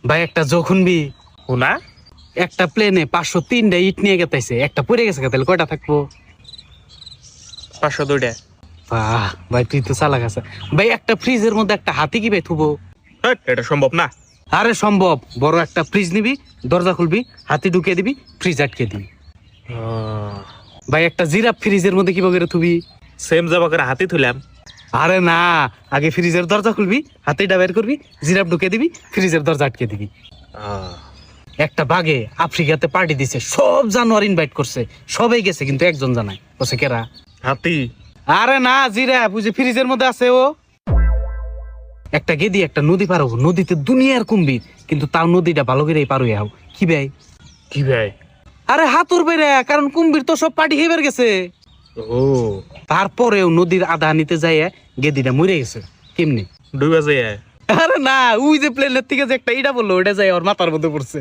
ভাই একটা যখন হুনা একটা প্লেনে 503টা ইট নিয়ে গেতাইছে, একটা পড়ে গেছে, তাহলে কয়টা থাকবো? 502টা। বাহ ভাই, তুই তো চালাক আছে। ভাই একটা ফ্রিজের মধ্যে একটা হাতি কি ভাই থুবো? হ্যাঁ, এটা সম্ভব না। আরে সম্ভব। বড় একটা ফ্রিজ নিবি, দরজা খুলবি, হাতি ঢুকিয়ে দিবি, ফ্রিজ আটকে দিবি। ভাই একটা জিরাফ ফ্রিজের মধ্যে কিভাবে করে থুবি? সেম যাবা করে হাতি তুলাম। আরে না, আগে ফ্রিজের দরজা খুলবি, হাতিটা বের করবি, জিরাফ ঢুকে দিবি, ফ্রিজের দরজা আটকে দিবি। একটা বাঘে আফ্রিকাতে পার্টি দিছে, সব জানোয়ার ইনভাইট করছে, সবাই গেছে, কিন্তু একজন জানায় বসে কেরা? হাতি। আরে না, জিরাফ, বুঝে ফ্রিজের মধ্যে আছে ও। একটা গেদি একটা নদী পার হবো, নদীতে দুনিয়ার কুম্ভীর, কিন্তু তাও নদীটা ভালো করে পার হয়ে যাও। কি ভাই? কি ভাই? আরে হাতুর বেড়ে, কারণ কুম্ভীর তো সব পার্টি হেবার গেছে। ও, তারপরেও নদীর আধা নিতে যাই গেদিটা মরে গেছে। কেমনি? ডুবে যায়। আরে না, ওই যে প্লেনের থেকে যে একটা ইটা বললো, ওটা যাই ওর মাথার মধ্যে পড়ছে।